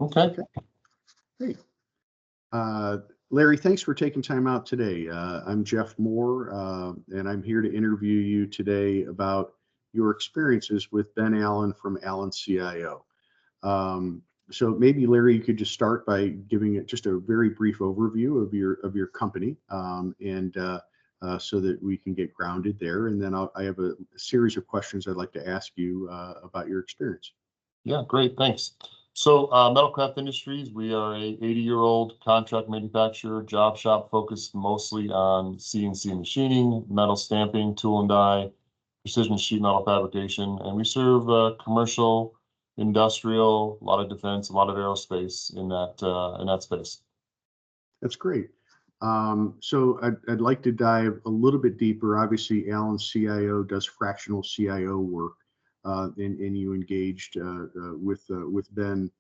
Okay. Great. Larry, thanks for taking time out today. I'm Jeff Moore, and I'm here to interview you today about your experiences with Ben Allen from Allen CIO. So maybe Larry, you could just start by giving it just a very brief overview of your company, and so that we can get grounded there. And then I have a series of questions I'd like to ask you about your experience. Yeah, great. Thanks. So Metalcraft Industries, we are a 80-year-old contract manufacturer, job shop focused mostly on CNC machining, metal stamping, tool and die, precision sheet metal fabrication, and we serve commercial, industrial, a lot of defense, a lot of aerospace in that space. That's great. So I'd like to dive a little bit deeper. Obviously, Allen CIO does fractional CIO work, and you engaged with Ben.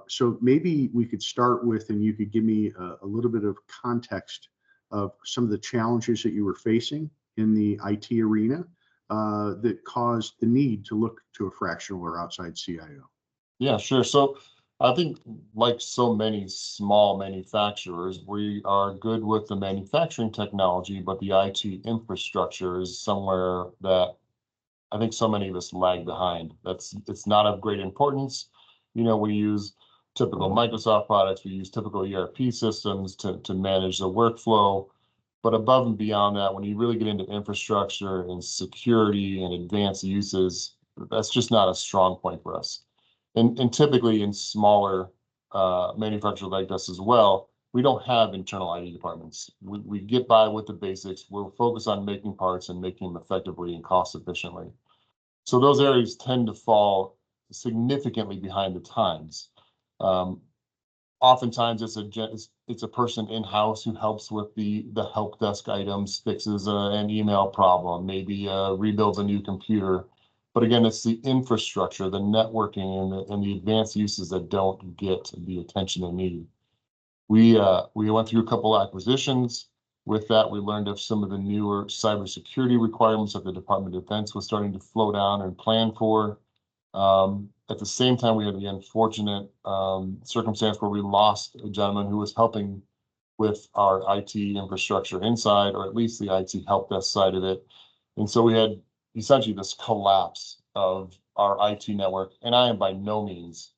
So maybe we could start with, and you could give me a little bit of context of some of the challenges that you were facing in the IT arena that caused the need to look to a fractional or outside CIO. Yeah, sure. So I think, like so many small manufacturers, we are good with the manufacturing technology, but the IT infrastructure is somewhere that I think so many of us lag behind. It's not of great importance. We use typical Microsoft products, we use typical ERP systems to manage the workflow. But above and beyond that, when you really get into infrastructure and security and advanced uses, that's just not a strong point for us. And typically in smaller manufacturers like us as well, we don't have internal IT departments. We get by with the basics. We're focused on making parts and making them effectively and cost efficiently. So those areas tend to fall significantly behind the times. Oftentimes it's a person in-house who helps with the help desk items, fixes an email problem, maybe rebuilds a new computer. But again, it's the infrastructure, the networking, and the advanced uses that don't get the attention they need. We went through a couple acquisitions. With that, we learned of some of the newer cybersecurity requirements that the Department of Defense was starting to flow down and plan for. At the same time, we had the unfortunate circumstance where we lost a gentleman who was helping with our IT infrastructure inside, or at least the IT help desk side of it. And so we had essentially this collapse of our IT network. And I am by no means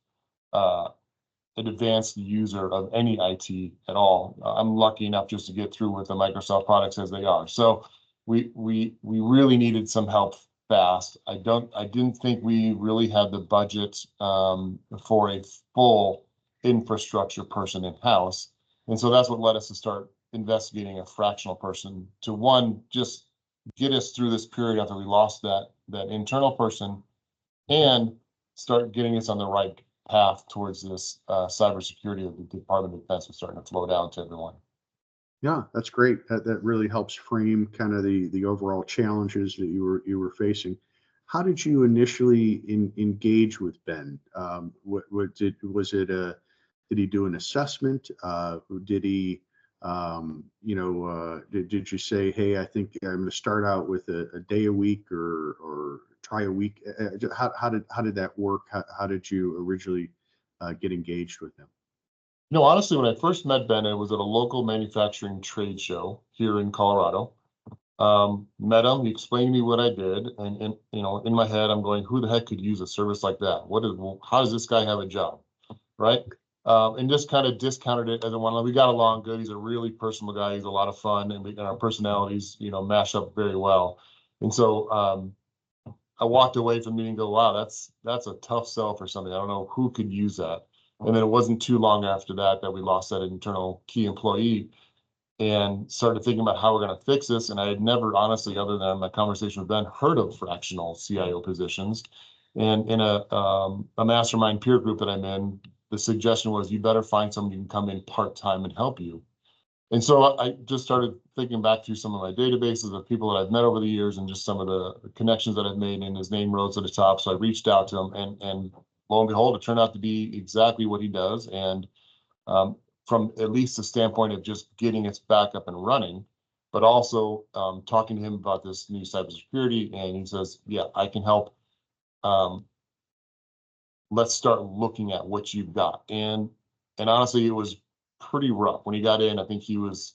an advanced user of any IT at all. I'm lucky enough just to get through with the Microsoft products as they are. So we really needed some help fast. I didn't think we really had the budget for a full infrastructure person in-house. And so that's what led us to start investigating a fractional person to, one, just get us through this period after we lost that internal person, and start getting us on the right path towards this cybersecurity that the Department of Defense was starting to flow down to everyone. Yeah, that's great. That really helps frame kind of the overall challenges that you were facing. How did you initially engage with Ben? Did he do an assessment? Did he did you say, hey, I think I'm going to start out with a day a week or try a week? How did that work? How did you originally get engaged with him? No, honestly, when I first met Ben, it was at a local manufacturing trade show here in Colorado. Met him, he explained to me what I did, and in my head, I'm going, who the heck could use a service like that? How does this guy have a job, right? And just kind of discounted it as a one. We got along good. He's a really personal guy. He's a lot of fun, and our personalities, mash up very well. And so I walked away from the meeting and go, wow, that's a tough sell for something. I don't know who could use that. And then it wasn't too long after that we lost that internal key employee and started thinking about how we're going to fix this. And I had never, honestly, other than my conversation with Ben, heard of fractional CIO positions. And in a mastermind peer group that I'm in, the suggestion was you better find someone who can come in part-time and help you. And so I just started thinking back through some of my databases of people that I've met over the years and just some of the connections that I've made, and his name rose to the top. So I reached out to him, and lo and behold, it turned out to be exactly what he does. And from at least the standpoint of just getting us back up and running, but also talking to him about this new cybersecurity. And he says, yeah, I can help let's start looking at what you've got. And honestly, it was pretty rough when he got in. I think he was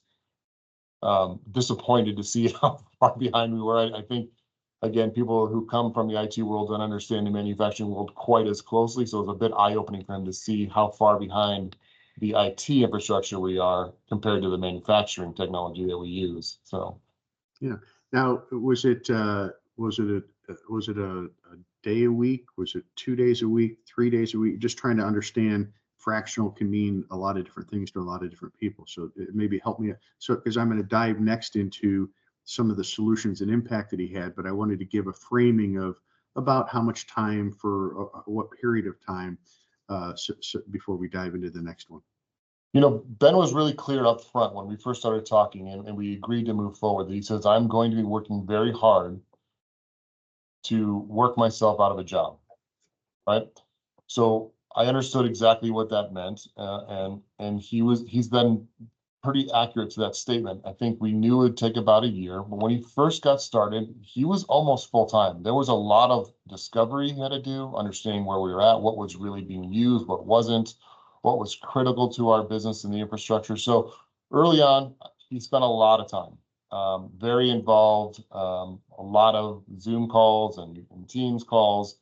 disappointed to see how far behind we were. I think, again, people who come from the IT world don't understand the manufacturing world quite as closely. So it was a bit eye-opening for him to see how far behind the IT infrastructure we are compared to the manufacturing technology that we use. So, yeah. Now, was it a day a week? Was it 2 days a week, 3 days a week? Just trying to understand fractional can mean a lot of different things to a lot of different people. So it maybe help me. So, because I'm going to dive next into some of the solutions and impact that he had, but I wanted to give a framing of about how much time for what period of time so before we dive into the next one. Ben was really clear up front when we first started talking, and we agreed to move forward. He says, I'm going to be working very hard to work myself out of a job, right? So I understood exactly what that meant, and he's been pretty accurate to that statement. I think we knew it would take about a year, but when he first got started, he was almost full-time. There was a lot of discovery he had to do, understanding where we were at, what was really being used, what wasn't, what was critical to our business and the infrastructure. So early on, he spent a lot of time, very involved, a lot of Zoom calls and Teams calls.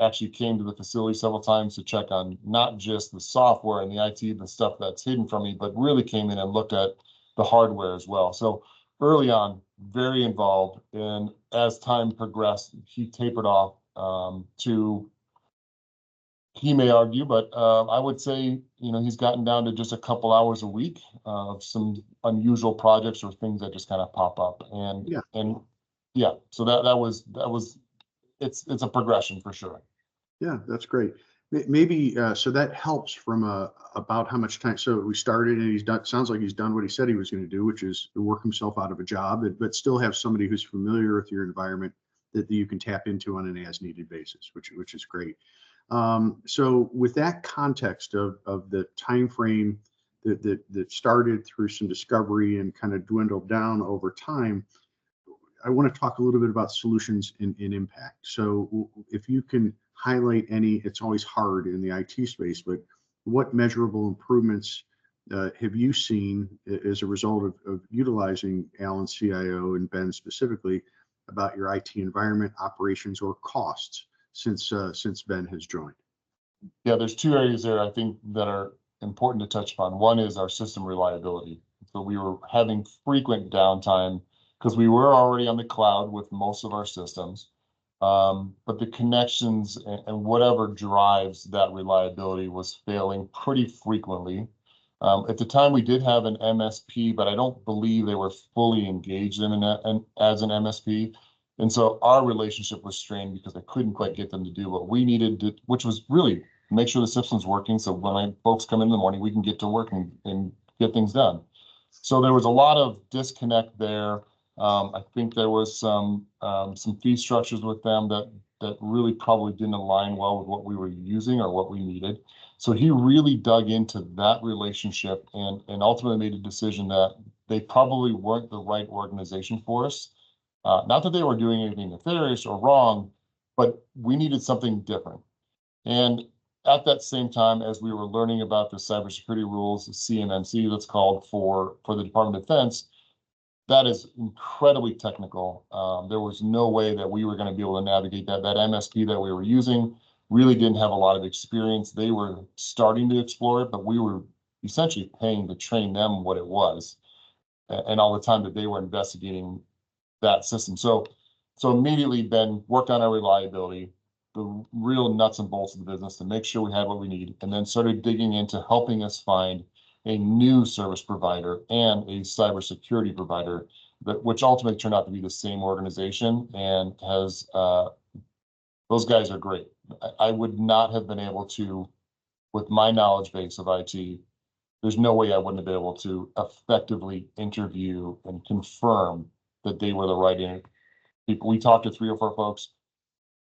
Actually came to the facility several times to check on not just the software and the IT, the stuff that's hidden from me, but really came in and looked at the hardware as well. So early on, very involved. And as time progressed, he tapered off to, he may argue, but I would say, he's gotten down to just a couple hours a week of some unusual projects or things that just kind of pop up. And yeah, so that was it's a progression for sure. Yeah, that's great. Maybe so that helps from about how much time. So we started and he's done. Sounds like he's done what he said he was going to do, which is to work himself out of a job, but still have somebody who's familiar with your environment that you can tap into on an as-needed basis, which is great. So with that context of the time frame that started through some discovery and kind of dwindled down over time, I want to talk a little bit about solutions in impact. So if you can highlight any, it's always hard in the IT space, but what measurable improvements have you seen as a result of utilizing Alan's CIO and Ben specifically about your IT environment, operations, or costs since Ben has joined? Yeah, there's two areas there I think that are important to touch upon. One is our system reliability. So we were having frequent downtime because we were already on the cloud with most of our systems. But the connections and whatever drives that reliability was failing pretty frequently. At the time, we did have an MSP, but I don't believe they were fully engaged as an MSP. And so our relationship was strained because I couldn't quite get them to do what we needed to, which was really make sure the system's working. So when my folks come in the morning, we can get to work and get things done. So there was a lot of disconnect there. I think there was some fee structures with them that really probably didn't align well with what we were using or what we needed. So he really dug into that relationship and ultimately made a decision that they probably weren't the right organization for us. Not that they were doing anything nefarious or wrong, but we needed something different. And at that same time, as we were learning about the cybersecurity rules, the CMMC that's called for the Department of Defense, that is incredibly technical. There was no way that we were going to be able to navigate that. That MSP that we were using really didn't have a lot of experience. They were starting to explore it, but we were essentially paying to train them what it was, and all the time that they were investigating that system. So immediately, Ben worked on our reliability, the real nuts and bolts of the business to make sure we had what we need, and then started digging into helping us find a new service provider and a cybersecurity provider, which ultimately turned out to be the same organization and has, those guys are great. I would not have been able to, with my knowledge base of IT, there's no way I wouldn't have been able to effectively interview and confirm that they were the right people. We talked to 3 or 4 folks.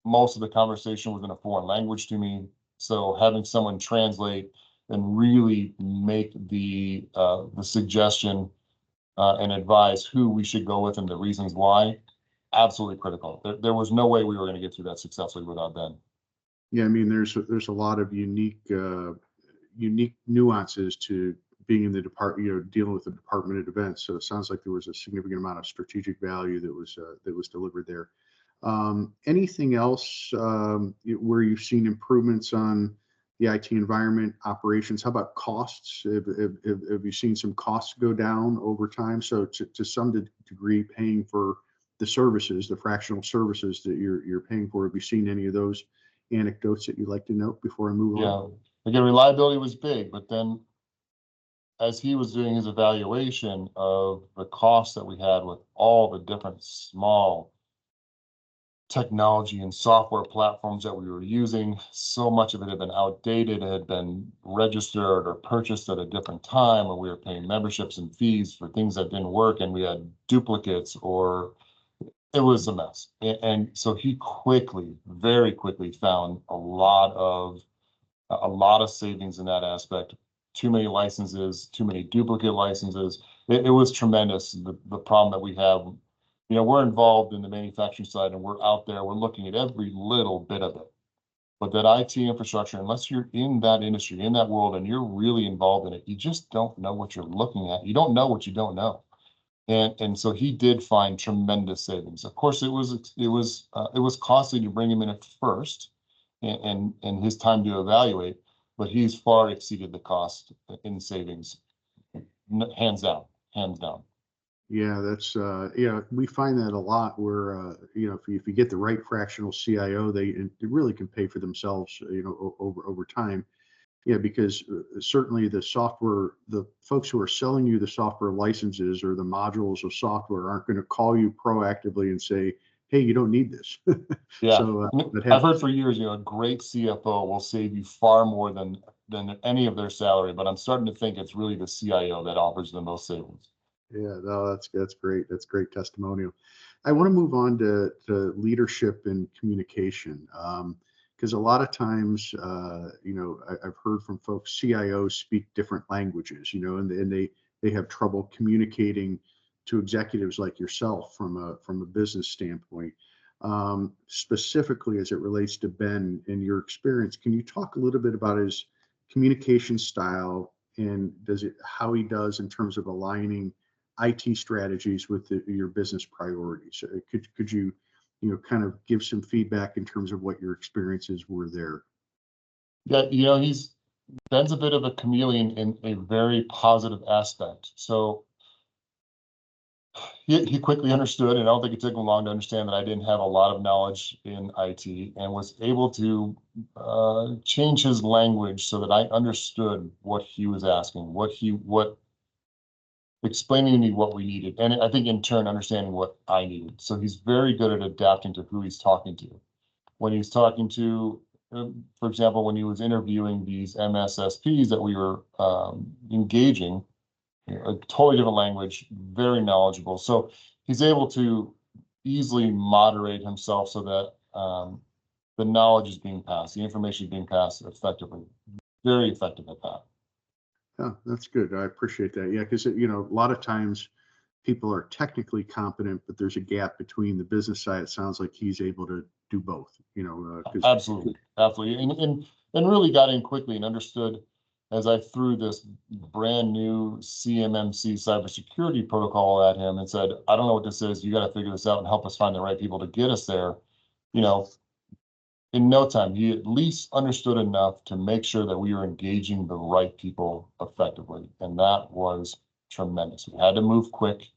Most of the conversation was in a foreign language to me. So having someone translate and really make the suggestion and advise who we should go with and the reasons why, absolutely critical. There was no way we were going to get through that successfully without Ben. Yeah, I mean, there's a lot of unique nuances to being in the department, dealing with the Department of Defense. So it sounds like there was a significant amount of strategic value that was delivered there. Anything else where you've seen improvements on the IT environment operations? How about costs? Have you seen some costs go down over time? So to some degree, paying for the services, the fractional services that you're paying for, have you seen any of those anecdotes that you'd like to note before I move on? Yeah, again, reliability was big, but then as he was doing his evaluation of the costs that we had with all the different small technology and software platforms that we were using, so much of it had been outdated, it had been registered or purchased at a different time, and we were paying memberships and fees for things that didn't work, and we had duplicates, or it was a mess. And so he quickly, very quickly found a lot of savings in that aspect. Too many licenses, too many duplicate licenses. It was tremendous. The problem that we have, we're involved in the manufacturing side and we're out there, we're looking at every little bit of it. But that IT infrastructure, unless you're in that industry, in that world, and you're really involved in it, you just don't know what you're looking at. You don't know what you don't know. And so he did find tremendous savings. Of course, it was costly to bring him in at first, and his time to evaluate, but he's far exceeded the cost in savings, hands down, hands down. Yeah, that's we find that a lot where if you get the right fractional CIO, they really can pay for themselves, over time. Yeah, because certainly the folks who are selling you the software licenses or the modules of software aren't going to call you proactively and say, "Hey, you don't need this." Yeah, So I've heard for years, a great CFO will save you far more than any of their salary, but I'm starting to think it's really the CIO that offers the most savings. Yeah, no, that's great. That's great testimonial. I want to move on to leadership and communication, because a lot of times, I've heard from folks, CIOs speak different languages, and they have trouble communicating to executives like yourself from a business standpoint. Specifically as it relates to Ben and your experience, can you talk a little bit about his communication style and how he does in terms of aligning IT strategies with your business priorities? Could you, kind of give some feedback in terms of what your experiences were there? Yeah, Ben's a bit of a chameleon in a very positive aspect. So he quickly understood, and I don't think it took him long to understand that I didn't have a lot of knowledge in IT, and was able to change his language so that I understood what he was asking, explaining to me what we needed, and I think in turn understanding what I needed. So he's very good at adapting to who he's talking to. When he's talking to, for example, when he was interviewing these MSSPs that we were engaging, a totally different language, very knowledgeable. So he's able to easily moderate himself so that the knowledge is being passed, the information is being passed effectively. Very effective at that. Yeah, that's good. I appreciate that. Yeah, because a lot of times people are technically competent, but there's a gap between the business side. It sounds like he's able to do both. Absolutely, absolutely, and really got in quickly and understood as I threw this brand new CMMC cybersecurity protocol at him and said, "I don't know what this is. You got to figure this out and help us find the right people to get us there." You know, in no time, he at least understood enough to make sure that we were engaging the right people effectively, and that was tremendous. We had to move quick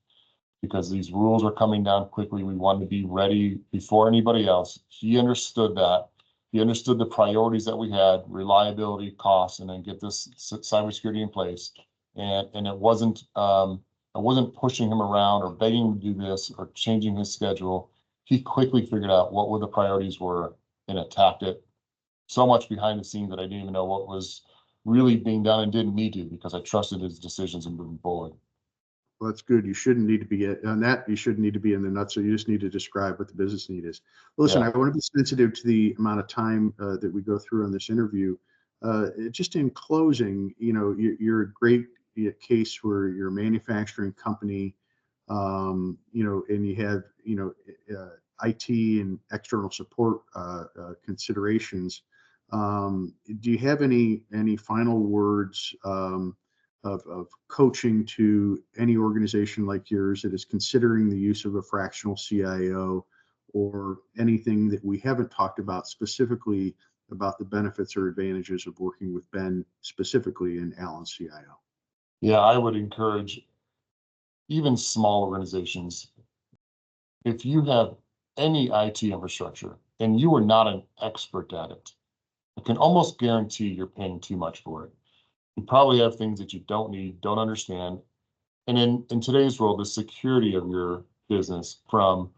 because these rules are coming down quickly. We wanted to be ready before anybody else. He understood that. He understood the priorities that we had: reliability, cost, and then get this cybersecurity in place. And it wasn't I wasn't pushing him around or begging him to do this or changing his schedule. He quickly figured out what the priorities were and attacked it. So much behind the scenes that I didn't even know what was really being done and didn't need to, because I trusted his decisions and moving forward. Well, that's good. You shouldn't need to be on that. You shouldn't need to be in the nuts. So you just need to describe what the business need is. Well, listen, Yeah. I want to be sensitive to the amount of time that we go through on this interview. Just in closing, you're a great case where you're a manufacturing company, and you have, IT and external support considerations. Do you have any final words of coaching to any organization like yours that is considering the use of a fractional CIO, or anything that we haven't talked about specifically about the benefits or advantages of working with Ben specifically in Allen's CIO? Yeah, I would encourage even small organizations, if you have any IT infrastructure and you are not an expert at it, I can almost guarantee you're paying too much for it. You probably have things that you don't need, don't understand. And in today's world, the security of your business, from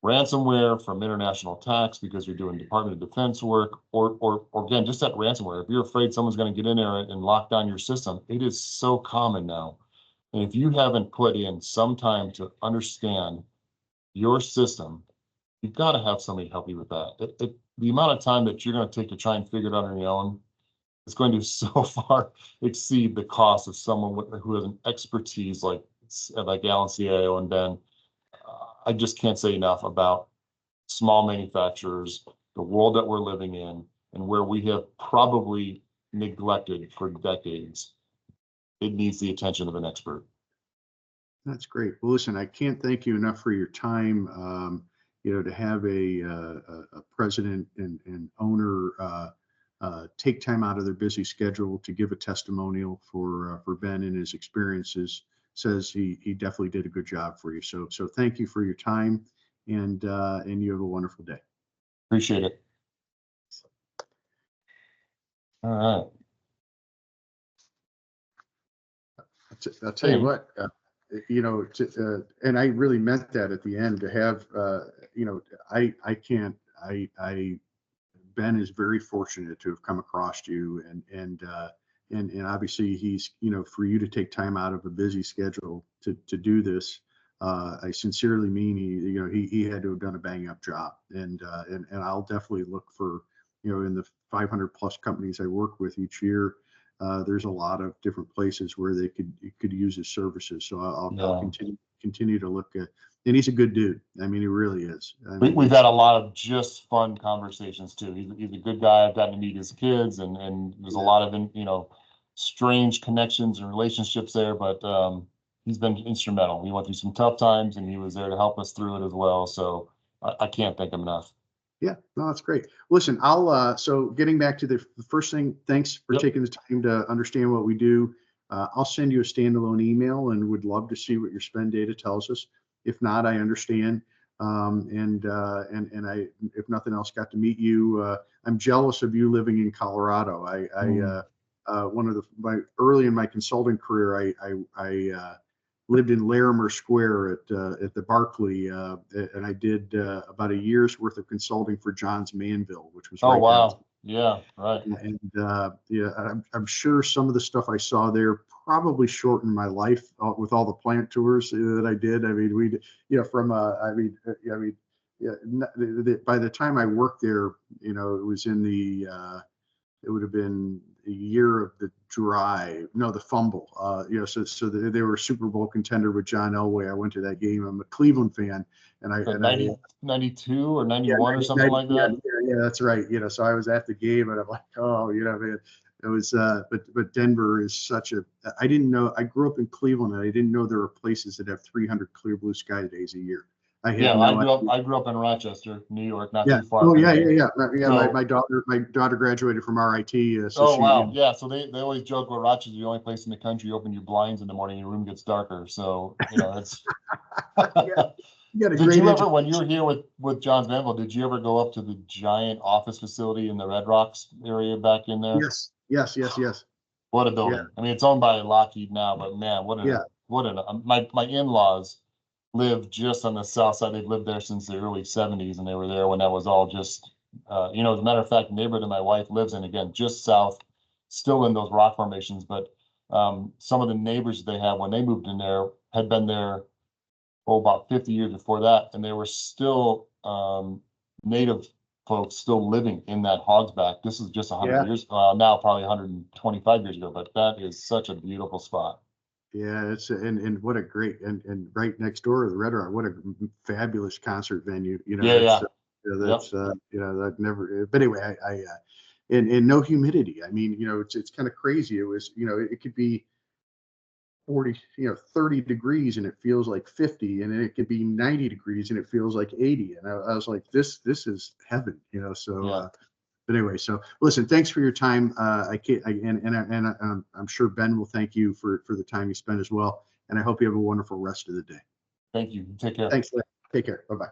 ransomware, from international attacks because you're doing Department of Defense work, or again, just that ransomware. If you're afraid someone's going to get in there and lock down your system, it is so common now. And if you haven't put in some time to understand your system, you've got to have somebody help you with that. The amount of time that you're going to take to try and figure it out on your own is going to so far exceed the cost of someone who has an expertise like Alan CIO and Ben. I just can't say enough about small manufacturers, the world that we're living in, and where we have probably neglected for decades. It needs the attention of an expert. That's great. Well, listen, I can't thank you enough for your time. To have a president and owner take time out of their busy schedule to give a testimonial for Ben and his experiences says he definitely did a good job for you. So thank you for your time, and you have a wonderful day. Appreciate it. All right. I'll tell you what, and I really meant that at the end, to have, Ben is very fortunate to have come across you, and obviously he's, for you to take time out of a busy schedule to do this. I sincerely mean he had to have done a bang up job, and I'll definitely look for, in the 500 plus companies I work with each year, there's a lot of different places where they could use his services. So I'll continue to look at, and he's a good dude. I mean, he really is. We've had a lot of just fun conversations too. He's a good guy. I've gotten to meet his kids, and there's a lot of strange connections and relationships there. But he's been instrumental. We went through some tough times, and he was there to help us through it as well. So I can't thank him enough. Yeah, no, that's great. Listen, so getting back to the first thing, thanks for taking the time to understand what we do. I'll send you a standalone email and would love to see what your spend data tells us. If not, I understand. And I, if nothing else, got to meet you. I'm jealous of you living in Colorado. Early in my consulting career, I lived in Larimer Square at the Barclay, and I did about a year's worth of consulting for Johns Manville, which was right wow. down. Yeah, right. And I'm sure some of the stuff I saw there probably shortened my life with all the plant tours that I did. I mean, by the time I worked there, it was it would have been a year of the the fumble. So they were a Super Bowl contender with John Elway. I went to that game. I'm a Cleveland fan, and 92 or 91 or something like that. Yeah, that's right. So I was at the game, and I'm like, oh, man, it was. But Denver is such a. I didn't know. I grew up in Cleveland, and I didn't know there were places that have 300 clear blue sky days a year. I grew up in Rochester, New York, not too far. Oh, yeah. So, my daughter graduated from RIT. Wow. Yeah. So they always joke about Rochester, the only place in the country you open your blinds in the morning, your room gets darker. So it's. Did you ever, when you were here with Johns Manville, did you ever go up to the giant office facility in the Red Rocks area back in there? Yes. What a building! Yeah. I mean, it's owned by Lockheed now, but man, my in-laws live just on the south side. They've lived there since the early 70s, and they were there when that was all just, as a matter of fact, the neighborhood that my wife lives in, again, just south, still in those rock formations. But some of the neighbors they have when they moved in there had been there about 50 years before that, and they were still native folks still living in that Hogsback. This is just 100 years, now probably 125 years ago, but that is such a beautiful spot. Yeah, and what a great, and right next door to the Red Rock, what a fabulous concert venue. That never. But anyway, and no humidity. I mean, it's kind of crazy. It was, it could be 40, 30 degrees and it feels like 50, and it could be 90 degrees and it feels like 80. And I was like, this is heaven, so, Yeah. but anyway, so listen, thanks for your time. I'm sure Ben will thank you for the time you spent as well. And I hope you have a wonderful rest of the day. Thank you. Take care. Thanks. Take care. Bye-bye.